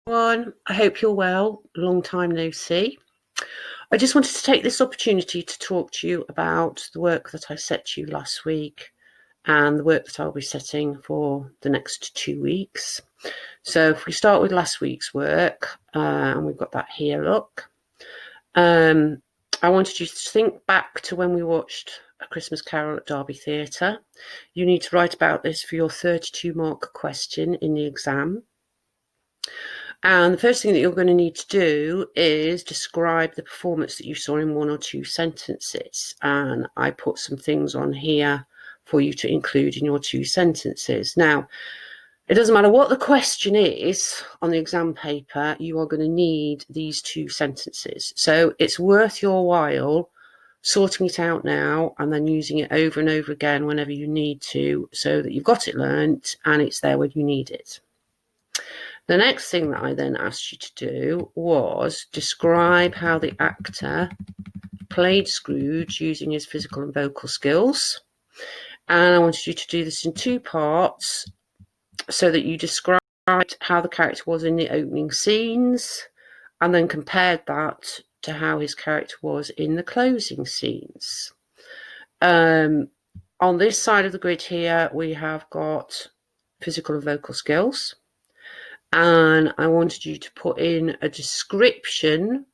Everyone, I hope you're well. Long time no see. I just wanted to take this opportunity to talk to you about the work that I set to you last week and the work that I'll be setting for the next 2 weeks. So if we start with last week's work, and we've got that here, look. I wanted you to think back to when we watched A Christmas Carol at Derby Theatre. You need to write about this for your 32-mark question in the exam. And the first thing that you're going to need to do is describe the performance that you saw in 1 or 2 sentences. And I put some things on here for you to include in your 2 sentences. Now, it doesn't matter what the question is on the exam paper, you are going to need these 2 sentences. So it's worth your while sorting it out now and then using it over and over again whenever you need to, so that you've got it learnt and it's there when you need it. The next thing that I then asked you to do was describe how the actor played Scrooge using his physical and vocal skills. And I wanted you to do this in 2 parts so that you described how the character was in the opening scenes and then compared that to how his character was in the closing scenes. On this side of the grid here, we have got physical and vocal skills. And I wanted you to put in a description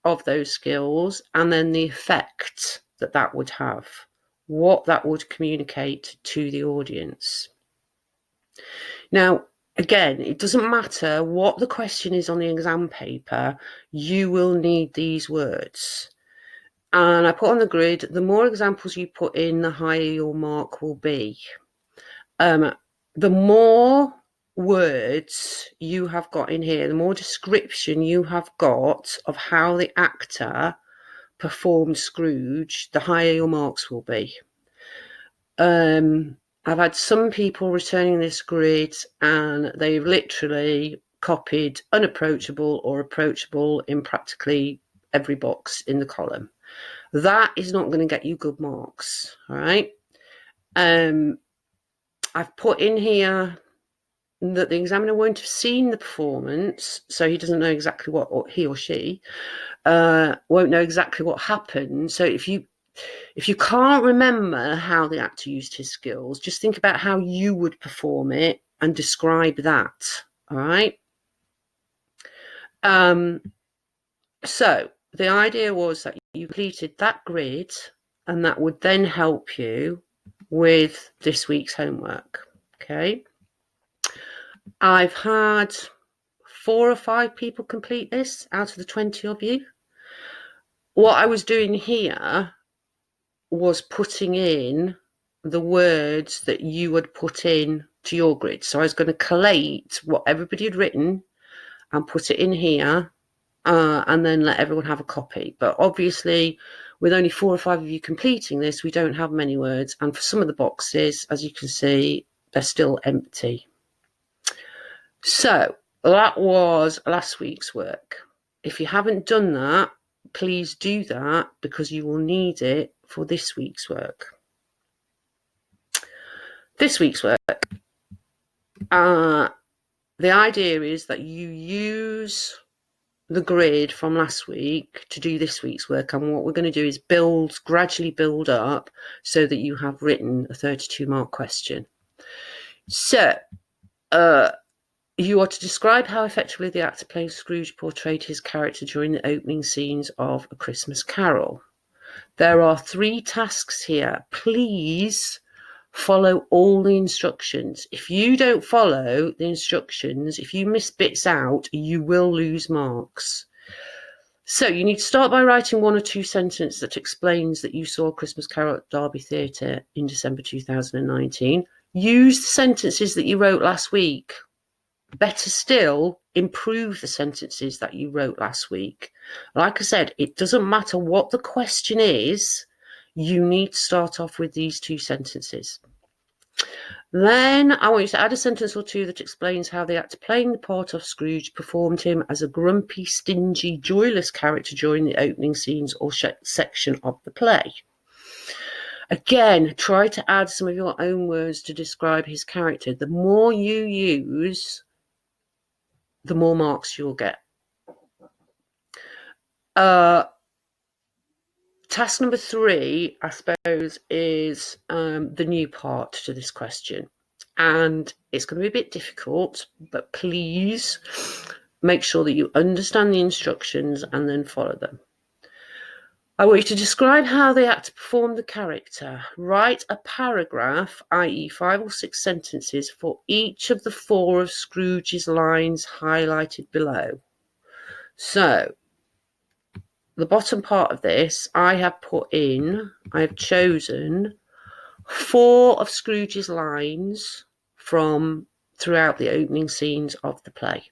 of those skills and then the effect that that would have, what that would communicate to the audience. Now, again, it doesn't matter what the question is on the exam paper, you will need these words. And I put on the grid, the more examples you put in, the higher your mark will be. The more words you have got in here, the more description you have got of how the actor performed Scrooge, the higher your marks will be. I've had some people returning this grid and they've literally copied unapproachable or approachable in practically every box in the column. That is not going to get you good marks, all right? I've put in here that the examiner won't have seen the performance, so he doesn't know exactly what, or he or she won't know exactly what happened. So if you can't remember how the actor used his skills, just think about how you would perform it and describe that, all right? So the idea was that you completed that grid and that would then help you with this week's homework, okay? I've had 4 or 5 people complete this out of the 20 of you. What I was doing here was putting in the words that you would put in to your grid. So I was going to collate what everybody had written and put it in here and then let everyone have a copy. But obviously, with only 4 or 5 of you completing this, we don't have many words. And for some of the boxes, as you can see, they're still empty. So that was last week's work. If you haven't done that, please do that because you will need it for this week's work. This week's work, the idea is that you use the grid from last week to do this week's work, and what we're going to do is gradually build up so that you have written a 32-mark question. So you are to describe how effectively the actor playing Scrooge portrayed his character during the opening scenes of A Christmas Carol. There are 3 tasks here. Please follow all the instructions. If you don't follow the instructions, if you miss bits out, you will lose marks. So you need to start by writing 1 or 2 sentences that explains that you saw A Christmas Carol at Derby Theatre in December 2019. Use the sentences that you wrote last week. Better still, improve the sentences that you wrote last week. Like I said, it doesn't matter what the question is, you need to start off with these 2 sentences. Then I want you to add a sentence or 2 that explains how the actor playing the part of Scrooge performed him as a grumpy, stingy, joyless character during the opening scenes or section of the play. Again, try to add some of your own words to describe his character. The more you use the more marks you'll get. Task number 3, I suppose, is the new part to this question. And it's going to be a bit difficult, but please make sure that you understand the instructions and then follow them. I want you to describe how the actor performed the character. Write a paragraph, i.e. 5 or 6 sentences, for each of the 4 of Scrooge's lines highlighted below. So, the bottom part of this, I have chosen 4 of Scrooge's lines from throughout the opening scenes of the play.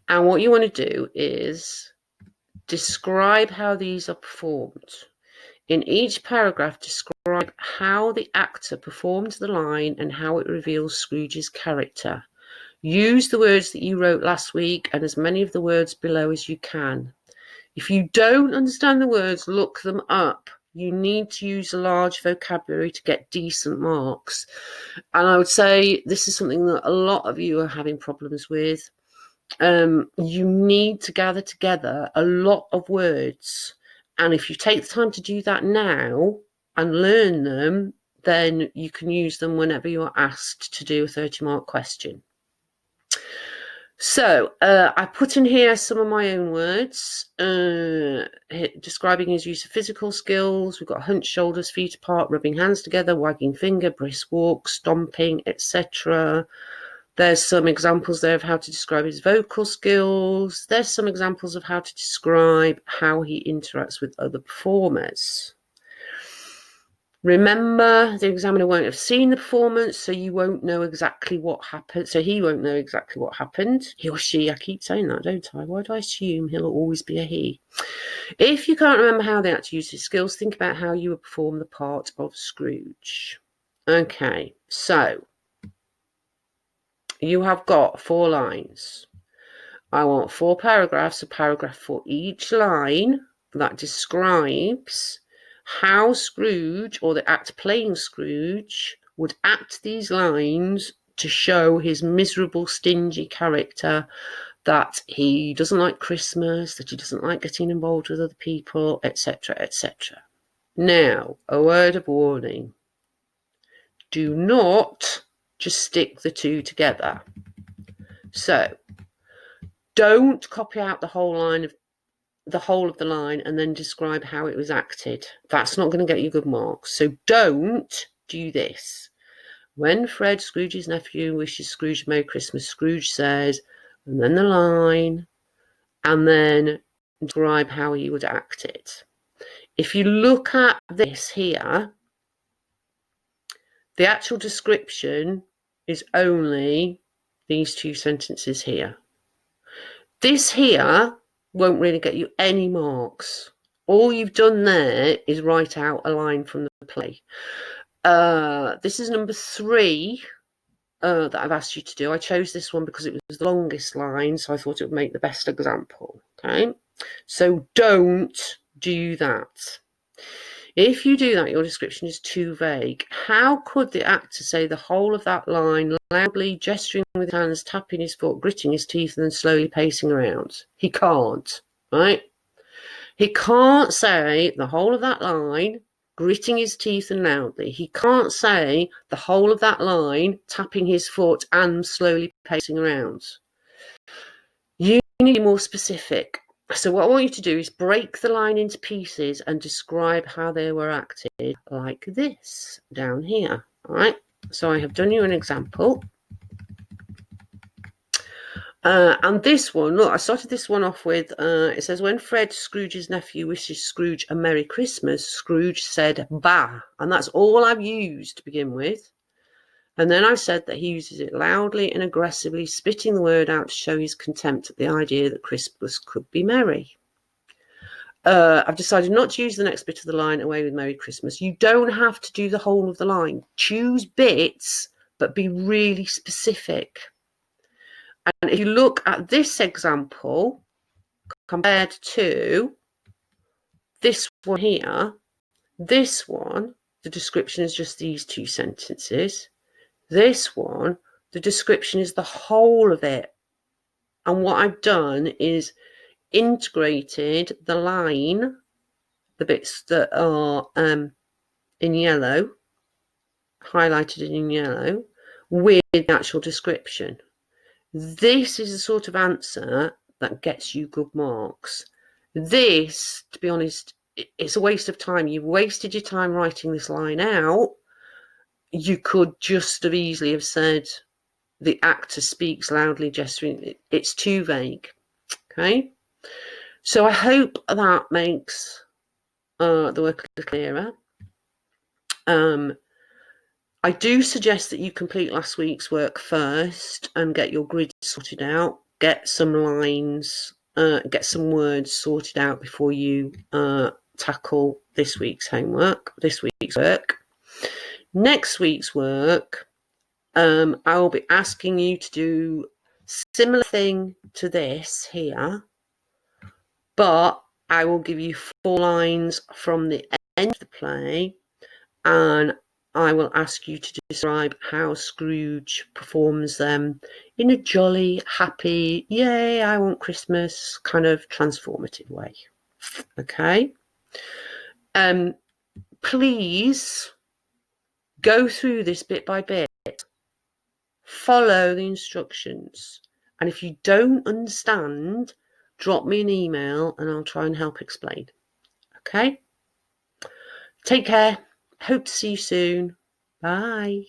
And what you want to do is describe how these are performed. In each paragraph, describe how the actor performed the line and how it reveals Scrooge's character. Use the words that you wrote last week and as many of the words below as you can. If you don't understand the words, look them up. You need to use a large vocabulary to get decent marks. And I would say this is something that a lot of you are having problems with. You need to gather together a lot of words. And if you take the time to do that now and learn them, then you can use them whenever you're asked to do a 30-mark question. So I put in here some of my own words, describing his use of physical skills. We've got hunched shoulders, feet apart, rubbing hands together, wagging finger, brisk walk, stomping, etc. There's some examples there of how to describe his vocal skills. There's some examples of how to describe how he interacts with other performers. Remember, the examiner won't have seen the performance, so you won't know exactly what happened. So he won't know exactly what happened. He or she, I keep saying that, don't I? Why do I assume he'll always be a he? If you can't remember how the actor used his skills, think about how you would perform the part of Scrooge. Okay, so you have got 4 lines. I want 4 paragraphs, a paragraph for each line that describes how Scrooge, or the actor playing Scrooge, would act these lines to show his miserable, stingy character, that he doesn't like Christmas, that he doesn't like getting involved with other people, etc., etc. Now, a word of warning. Do not just stick the 2 together. So, don't copy out the whole of the line and then describe how it was acted. That's not going to get you good marks. So don't do this. When Fred, Scrooge's nephew, wishes Scrooge a Merry Christmas, Scrooge says, and then the line, and then describe how he would act it. If you look at this here, the actual description is only these 2 sentences here. This here won't really get you any marks. All you've done there is write out a line from the play. This is number 3 that I've asked you to do. I chose this one because it was the longest line, so I thought it would make the best example. Okay, so don't do that. If you do that, your description is too vague. How could the actor say the whole of that line loudly, gesturing with his hands, tapping his foot, gritting his teeth, and then slowly pacing around? He can't, right? He can't say the whole of that line, gritting his teeth and loudly. He can't say the whole of that line, tapping his foot and slowly pacing around. You need to be more specific. So what I want you to do is break the line into pieces and describe how they were acted, like this down here. All right. So I have done you an example. And this one, look, I started this one off with, it says, when Fred, Scrooge's nephew, wishes Scrooge a Merry Christmas, Scrooge said, bah. And that's all I've used to begin with. And then I said that he uses it loudly and aggressively, spitting the word out to show his contempt at the idea that Christmas could be merry. I've decided not to use the next bit of the line, away with Merry Christmas. You don't have to do the whole of the line. Choose bits, but be really specific. And if you look at this example, compared to this one here, this one, the description is just these 2 sentences. This one, The description is the whole of it. And what I've done is integrated the line, the bits that are in yellow, highlighted in yellow, with the actual description. This is the sort of answer that gets you good marks. This, to be honest, it's a waste of time. You've wasted your time writing this line out. You could just have easily have said, the actor speaks loudly, gesturing. It's too vague. Okay? So I hope that makes the work a little clearer. I do suggest that you complete last week's work first and get your grid sorted out. Get some lines, get some words sorted out before you tackle this week's homework, this week's work. Next week's work, I will be asking you to do a similar thing to this here, but I will give you 4 lines from the end of the play, and I will ask you to describe how Scrooge performs them in a jolly, happy, yay, I want Christmas kind of transformative way. Okay? Please go through this bit by bit. Follow the instructions. And if you don't understand, drop me an email and I'll try and help explain. Okay? Take care. Hope to see you soon. Bye.